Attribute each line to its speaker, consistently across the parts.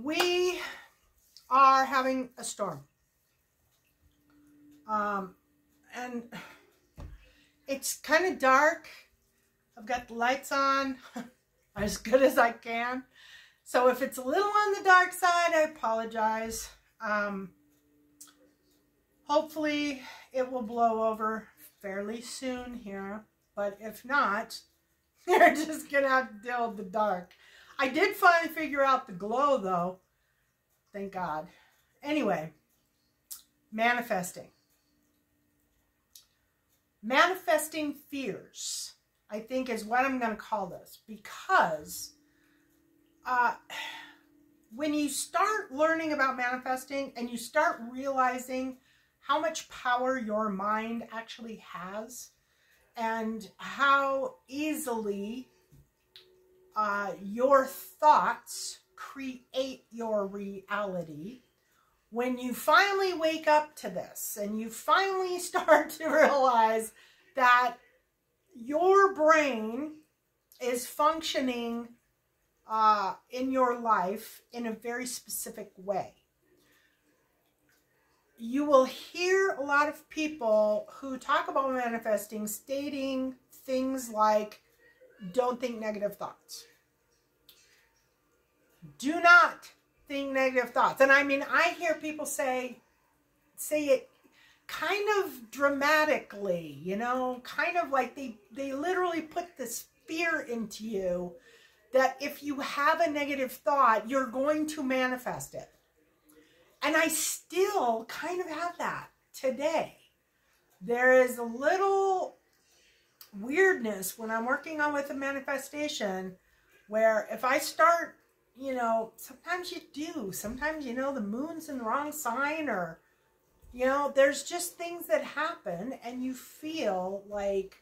Speaker 1: We are having a storm. And it's kind of dark. I've got the lights on as good as I can. So if it's a little on the dark side, I apologize. Hopefully it will blow over fairly soon here. But if not, you're just going to have to deal with the dark. I did finally figure out the glow though. Thank God. Anyway, manifesting. Manifesting fears, I think, is what I'm going to call this, because when you start learning about manifesting and you start realizing how much power your mind actually has and how easily your thoughts create your reality, when you finally wake up to this and you finally start to realize that your brain is functioning in your life in a very specific way, you will hear a lot of people who talk about manifesting stating things like, don't think negative thoughts. Do not think negative thoughts. And I mean, I hear people say it kind of dramatically, you know, kind of like they literally put this fear into you that if you have a negative thought, you're going to manifest it. And I still kind of have that today. There is a little weirdness when I'm working on with a manifestation where if I start, you know, sometimes you do. Sometimes, you know, the moon's in the wrong sign, or, you know, there's just things that happen and you feel like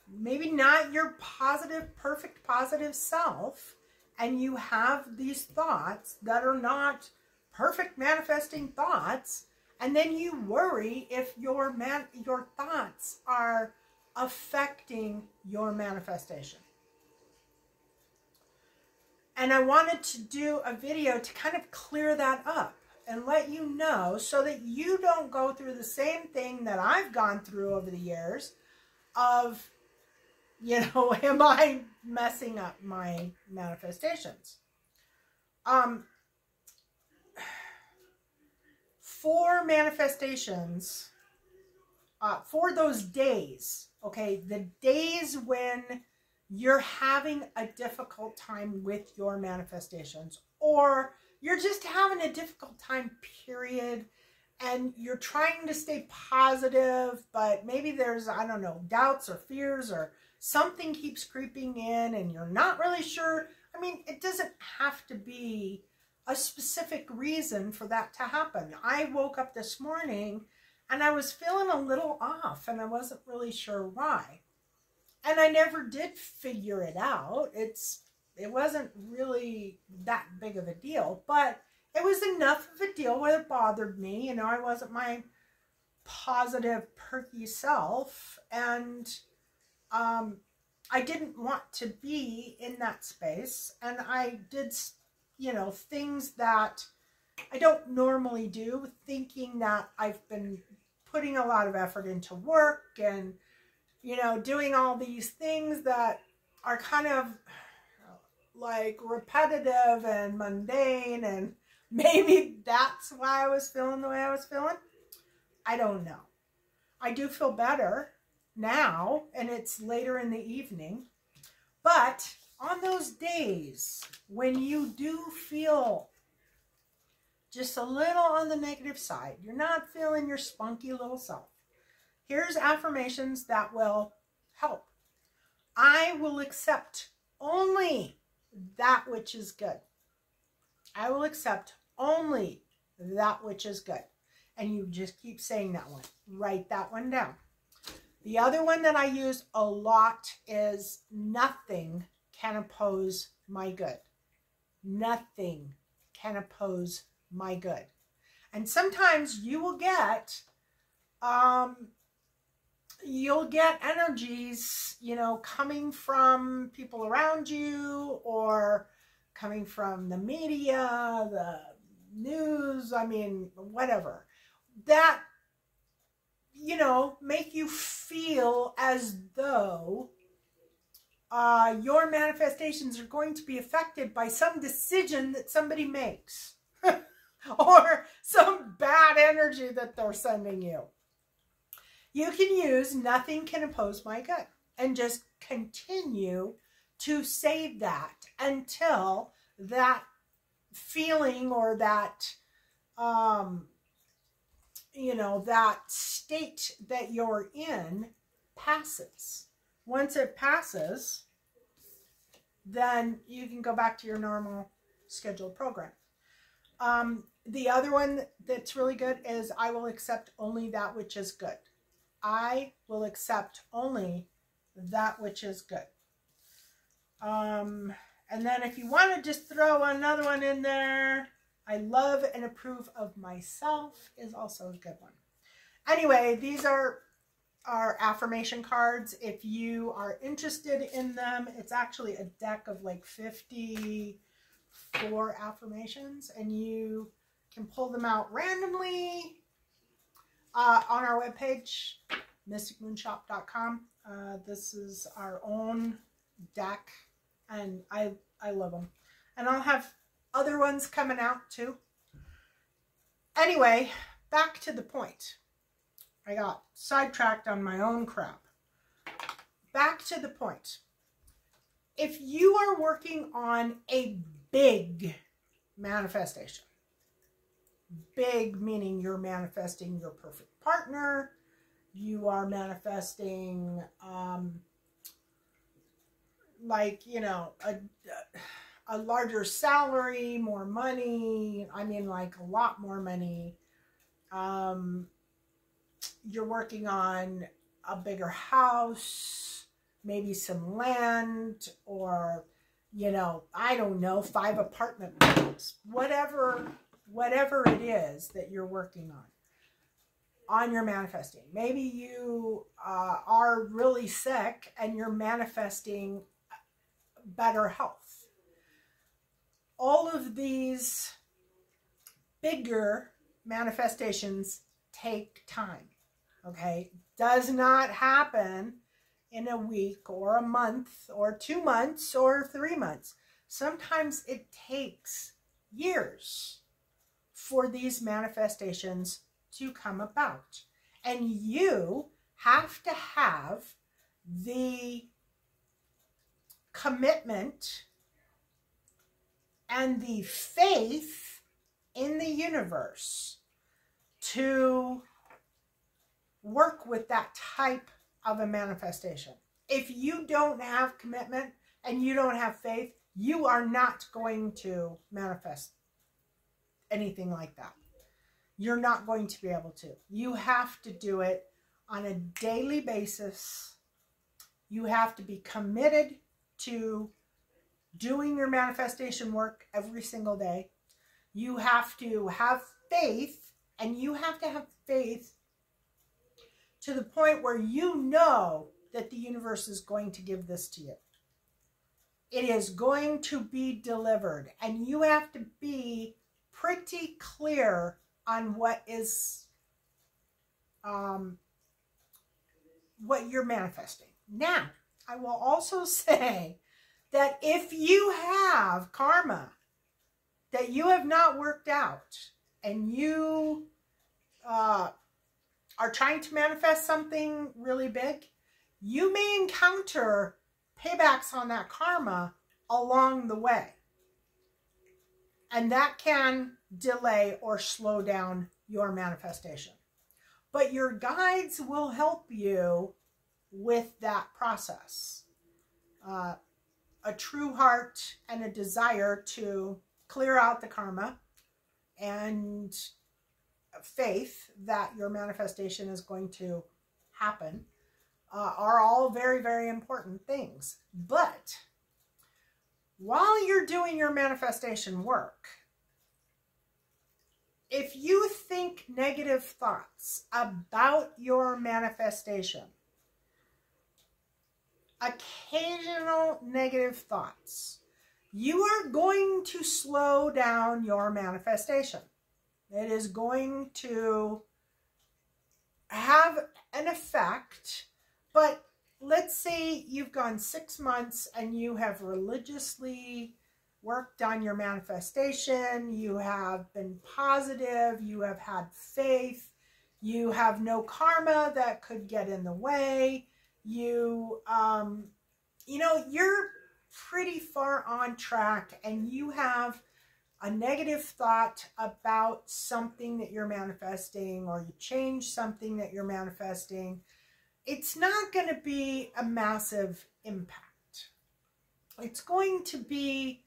Speaker 1: maybe not your positive, perfect, positive self, and you have these thoughts that are not perfect manifesting thoughts, and then you worry if your thoughts are affecting your manifestation. And I wanted to do a video to kind of clear that up and let you know so that you don't go through the same thing that I've gone through over the years of, you know, am I messing up my manifestations? For manifestations, for those days, okay, the days when you're having a difficult time with your manifestations, or you're just having a difficult time, period, and you're trying to stay positive, but maybe there's, I don't know, doubts or fears or something keeps creeping in and you're not really sure. I mean, it doesn't have to be a specific reason for that to happen. I woke up this morning and I was feeling a little off and I wasn't really sure why. And I never did figure it out. It wasn't really that big of a deal, but it was enough of a deal where it bothered me. You know, I wasn't my positive, perky self, and I didn't want to be in that space. And I did, you know, things that I don't normally do, thinking that I've been putting a lot of effort into work and, you know, doing all these things that are kind of like repetitive and mundane, and maybe that's why I was feeling the way I was feeling. I don't know. I do feel better now, and it's later in the evening. But on those days when you do feel just a little on the negative side, you're not feeling your spunky little self, here's affirmations that will help. I will accept only that which is good. I will accept only that which is good. And you just keep saying that one. Write that one down. The other one that I use a lot is nothing can oppose my good. Nothing can oppose my good. And sometimes you will get energies, you know, coming from people around you or coming from the media, the news, I mean, whatever, that, you know, make you feel as though your manifestations are going to be affected by some decision that somebody makes or some bad energy that they're sending you. You can use "nothing can oppose my good" and just continue to say that until that feeling or that, you know, that state that you're in passes. Once it passes, then you can go back to your normal scheduled program. The other one that's really good is "I will accept only that which is good." I will accept only that which is good. And then if you want to just throw another one in there, "I love and approve of myself" is also a good one. Anyway, these are our affirmation cards. If you are interested in them, it's actually a deck of like 54 affirmations, and you can pull them out randomly on our webpage, mysticmoonshop.com. This is our own deck, and I love them. And I'll have other ones coming out too. Anyway, back to the point. I got sidetracked on my own crap. Back to the point. If you are working on a big manifestation, big meaning you're manifesting your perfect partner, you are manifesting like, you know, a larger salary, more money, I mean like a lot more money, you're working on a bigger house, maybe some land, or, you know, I don't know, 5 apartment buildings, whatever it is that you're working on your manifesting. Maybe you are really sick and you're manifesting better health. All of these bigger manifestations take time, okay? Does not happen in a week or a month or 2 months or 3 months. Sometimes it takes years for these manifestations to come about. And you have to have the commitment and the faith in the universe to work with that type of a manifestation. If you don't have commitment and you don't have faith, you are not going to manifest anything like that. You're not going to be able to. You have to do it on a daily basis. You have to be committed to doing your manifestation work every single day. You have to have faith, and you have to have faith to the point where you know that the universe is going to give this to you. It is going to be delivered, and you have to be pretty clear on what is what you're manifesting. Now, I will also say that if you have karma that you have not worked out, and you are trying to manifest something really big, you may encounter paybacks on that karma along the way. And that can delay or slow down your manifestation. But your guides will help you with that process. A true heart and a desire to clear out the karma, and faith that your manifestation is going to happen are all very, very important things. But while you're doing your manifestation work, if you think negative thoughts about your manifestation, occasional negative thoughts, you are going to slow down your manifestation. It is going to have an effect, but let's say you've gone 6 months and you have religiously worked on your manifestation, you have been positive, you have had faith, you have no karma that could get in the way, you know, you're pretty far on track, and you have a negative thought about something that you're manifesting, or you change something that you're manifesting, it's not going to be a massive impact. It's going to be,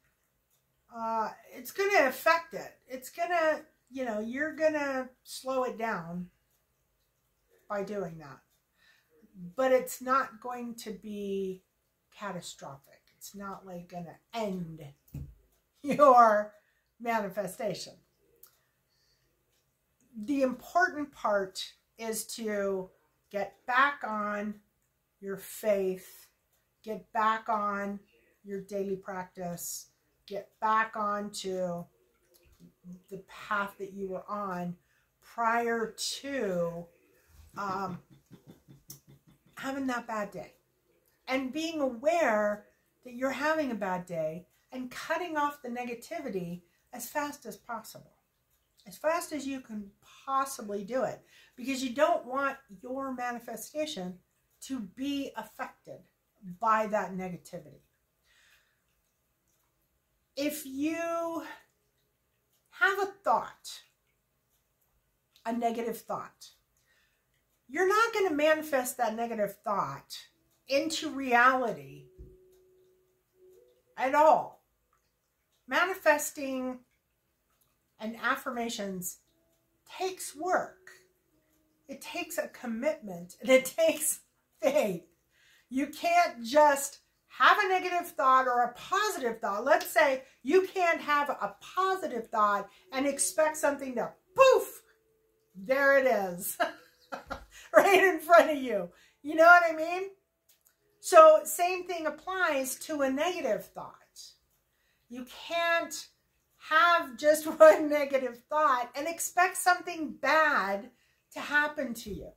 Speaker 1: it's going to affect it. It's going to, you know, you're going to slow it down by doing that. But it's not going to be catastrophic. It's not like going to end your manifestation. The important part is to get back on your faith, get back on your daily practice, get back onto the path that you were on prior to having that bad day, and being aware that you're having a bad day and cutting off the negativity as fast as possible, as fast as you can possibly do it, because you don't want your manifestation to be affected by that negativity. If you have a thought, a negative thought, you're not going to manifest that negative thought into reality at all. Manifesting and affirmations takes work. It takes a commitment, and it takes faith. You can't just have a negative thought or a positive thought. Let's say you can't have a positive thought and expect something to poof, there it is. Right in front of you. You know what I mean? So same thing applies to a negative thought. You can't have just one negative thought and expect something bad to happen to you.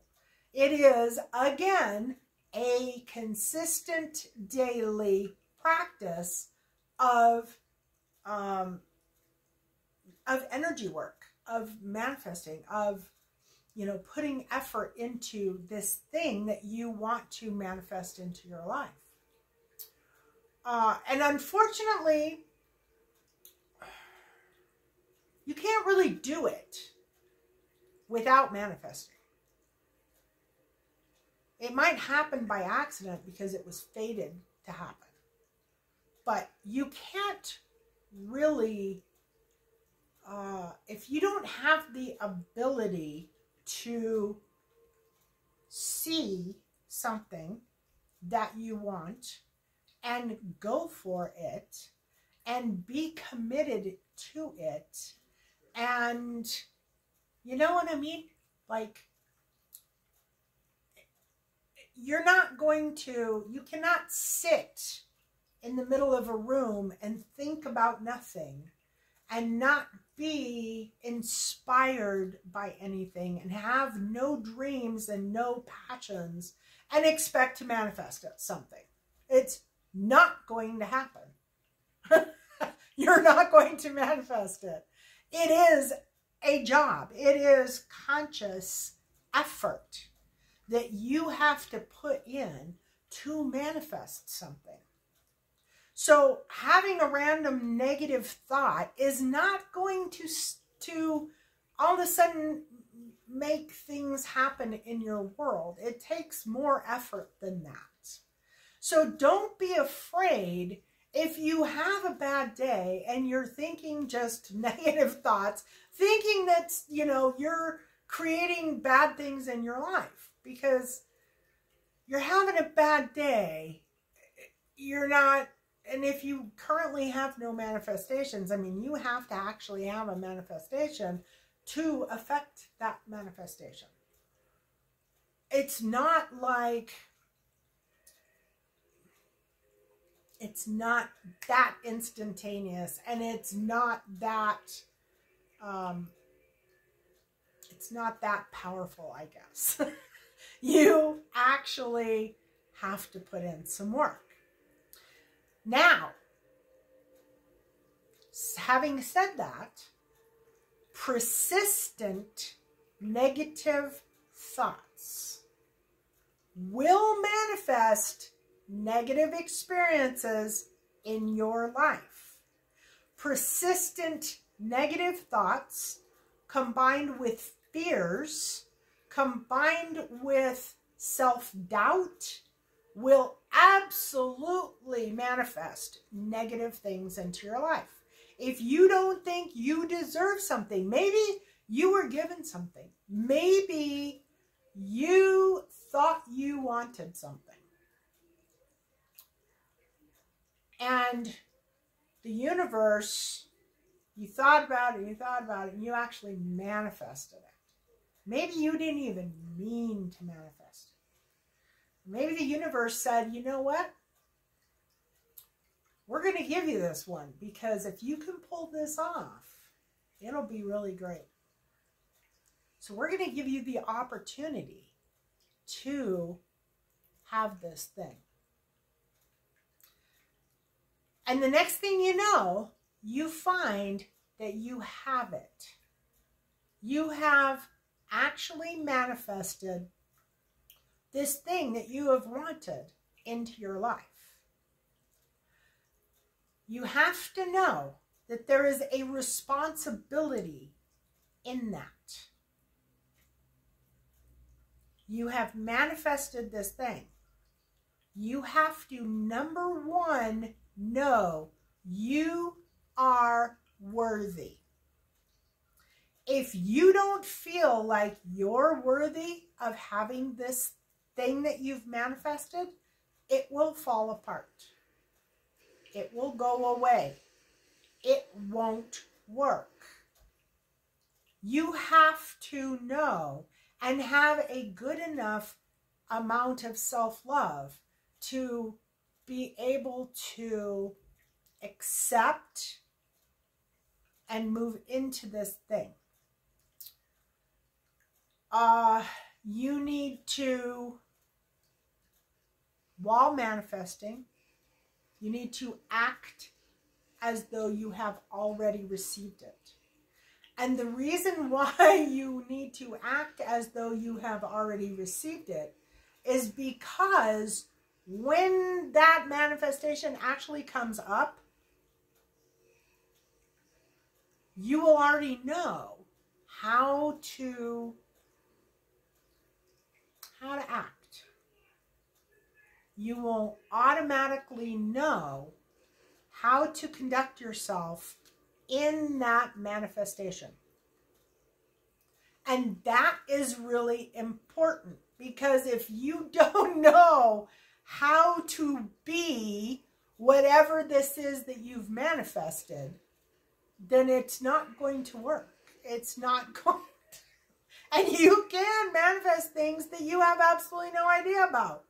Speaker 1: It is, again, a consistent daily practice of energy work, of manifesting, of, you know, putting effort into this thing that you want to manifest into your life. And unfortunately, you can't really do it without manifesting. It might happen by accident because it was fated to happen. But you can't really, if you don't have the ability to see something that you want and go for it and be committed to it, and you know what I mean? Like, you're not going to, you cannot sit in the middle of a room and think about nothing and not be inspired by anything and have no dreams and no passions and expect to manifest something. It's not going to happen. You're not going to manifest it. It is a job. It is conscious effort that you have to put in to manifest something. So having a random negative thought is not going to all of a sudden make things happen in your world. It takes more effort than that. So don't be afraid if you have a bad day and you're thinking just negative thoughts, thinking that, you know, you're creating bad things in your life because you're having a bad day. You're not. And if you currently have no manifestations, I mean, you have to actually have a manifestation to affect that manifestation. It's not like it's not that instantaneous, and it's not that powerful, I guess. You actually have to put in some work. Now, having said that, persistent negative thoughts will manifest negative experiences in your life. Persistent negative thoughts combined with fears, combined with self-doubt, will absolutely manifest negative things into your life. If you don't think you deserve something, maybe you were given something, maybe you thought you wanted something, and the universe, you thought about it, and you actually manifested it. Maybe you didn't even mean to manifest it. Maybe the universe said, you know what? We're going to give you this one, because if you can pull this off, it'll be really great. So we're going to give you the opportunity to have this thing. And the next thing you know, you find that you have it. You have actually manifested this thing that you have wanted into your life. You have to know that there is a responsibility in that. You have manifested this thing. You have to, number one, know you are worthy. If you don't feel like you're worthy of having this thing that you've manifested, it will fall apart. It will go away. It won't work. You have to know and have a good enough amount of self-love to be able to accept and move into this thing. You need to, while manifesting, you need to act as though you have already received it. And the reason why you need to act as though you have already received it is because when that manifestation actually comes up, you will already know how to act. You will automatically know how to conduct yourself in that manifestation. And that is really important, because if you don't know how to be whatever this is that you've manifested, then it's not going to work. It's not going to. And you can manifest things that you have absolutely no idea about.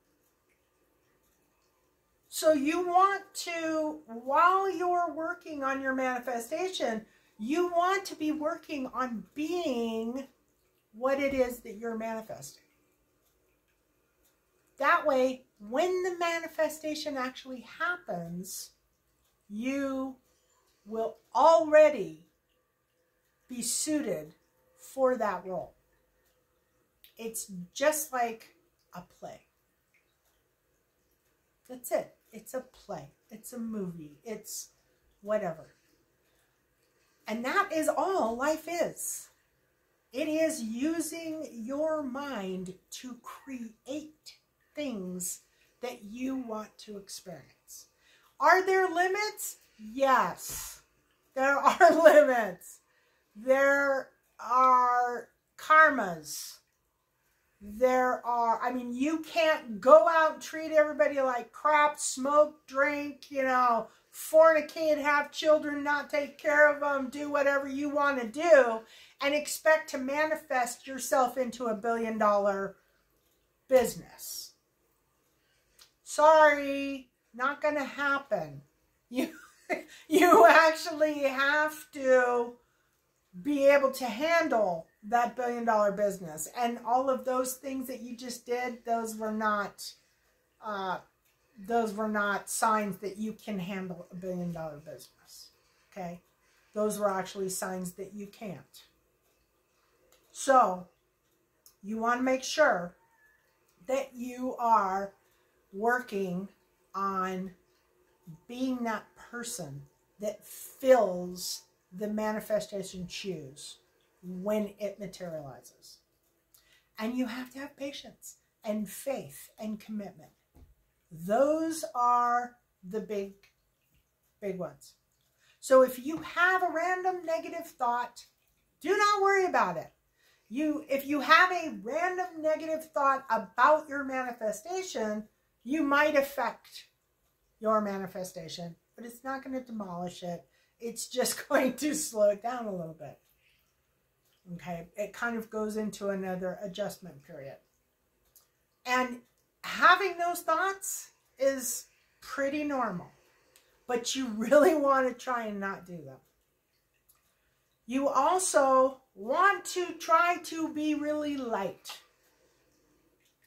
Speaker 1: So you want to, while you're working on your manifestation, you want to be working on being what it is that you're manifesting. That way, when the manifestation actually happens, you will already be suited for that role. It's just like a play. That's it. It's a play. It's a movie. It's whatever. And that is all life is. It is using your mind to create things that you want to experience. Are there limits? Yes, there are limits. There are karmas. There are, I mean, you can't go out and treat everybody like crap, smoke, drink, fornicate, have children, not take care of them, do whatever you want to do, and expect to manifest yourself into $1 billion business. Sorry, not going to happen. You actually have to be able to handle that $1 billion business. And all of those things that you just did, those were not signs that you can handle a $1 billion business. Okay? Those were actually signs that you can't. So, you want to make sure that you are working on being that person that fills the manifestation shoes when it materializes. And you have to have patience and faith and commitment. Those are the big ones. So if you have a random negative thought, do not worry about it. If you have a random negative thought about your manifestation, you might affect your manifestation, but it's not going to demolish it. It's just going to slow it down a little bit. Okay, it kind of goes into another adjustment period. And having those thoughts is pretty normal, but you really want to try and not do them. You also want to try to be really light.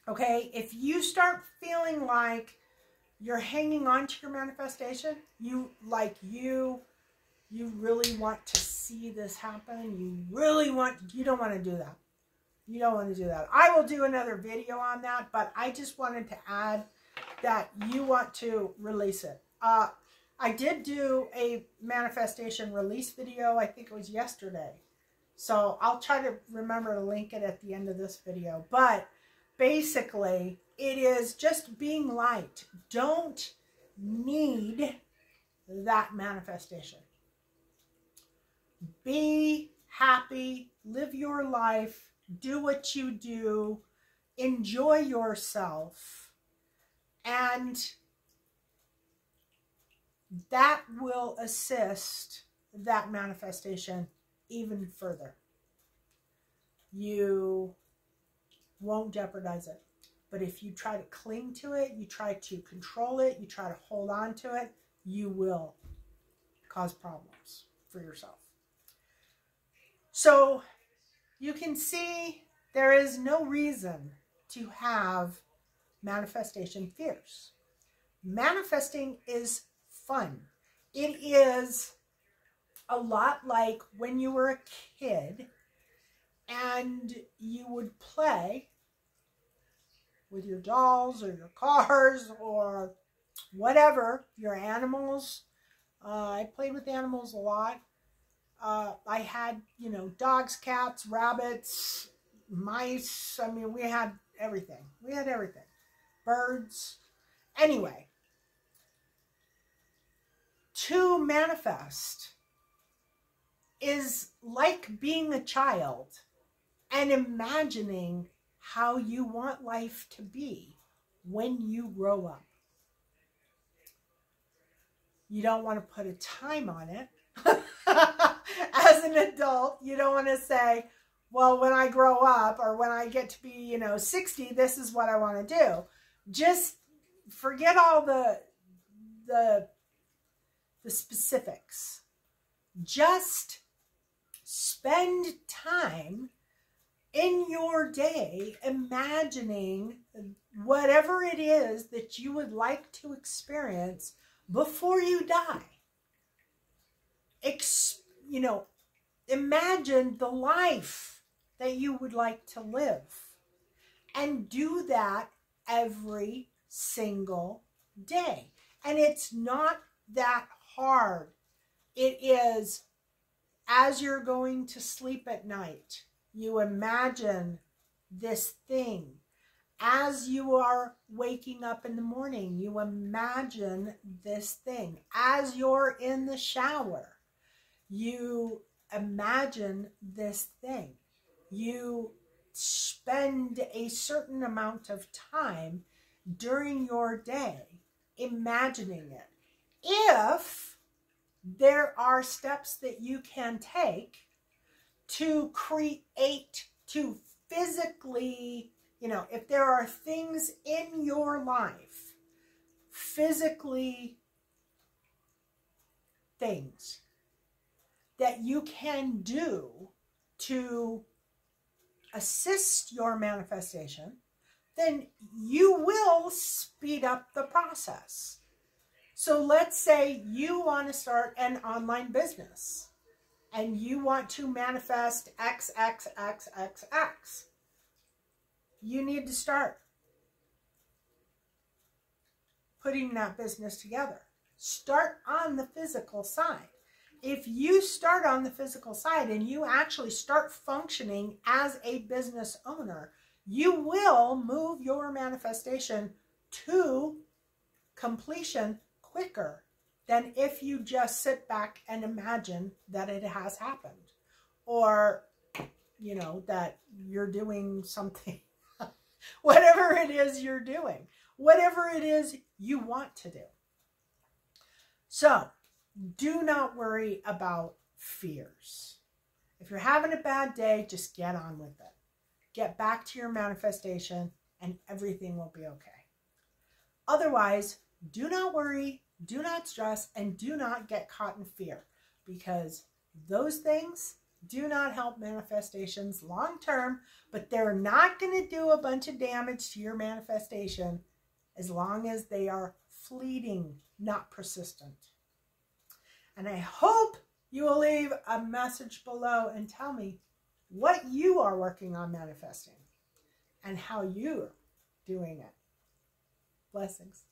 Speaker 1: Okay, if you start feeling like you're hanging on to your manifestation, you really want to see this happen. You don't want to do that. You don't want to do that. I will do another video on that, but I just wanted to add that you want to release it. I did do a manifestation release video, I think it was yesterday. So I'll try to remember to link it at the end of this video. But basically, it is just being light. Don't need that manifestation. Be happy, live your life, do what you do, enjoy yourself, and that will assist that manifestation even further. You won't jeopardize it. But if you try to cling to it, you try to control it, you try to hold on to it, you will cause problems for yourself. So you can see there is no reason to have manifestation fears. Manifesting is fun. It is a lot like when you were a kid and you would play with your dolls or your cars or whatever, your animals. I played with animals a lot. I had, dogs, cats, rabbits, mice. I mean, we had everything. We had everything. Birds. Anyway, to manifest is like being a child and imagining how you want life to be when you grow up. You don't want to put a time on it. As an adult, you don't want to say, well, when I grow up or when I get to be, 60, this is what I want to do. Just forget all the specifics. Just spend time in your day imagining whatever it is that you would like to experience before you die. Imagine the life that you would like to live. And do that every single day. And it's not that hard. It is, as you're going to sleep at night, you imagine this thing. As you are waking up in the morning, you imagine this thing. As you're in the shower, you imagine this thing. You spend a certain amount of time during your day imagining it. If there are steps that you can take to create, to physically, if there are things in your life, physically things that you can do to assist your manifestation, then you will speed up the process. So let's say you want to start an online business and you want to manifest X, X, X, X, X. You need to start putting that business together. Start on the physical side. If you start on the physical side and you actually start functioning as a business owner, you will move your manifestation to completion quicker than if you just sit back and imagine that it has happened, or, you know, that you're doing something, whatever it is you're doing, whatever it is you want to do. So do not worry about fears. If you're having a bad day, just get on with it. Get back to your manifestation and everything will be okay. Otherwise, do not worry, do not stress, and do not get caught in fear, because those things do not help manifestations long term, but they're not going to do a bunch of damage to your manifestation as long as they are fleeting, not persistent. And I hope you will leave a message below and tell me what you are working on manifesting and how you're doing it. Blessings.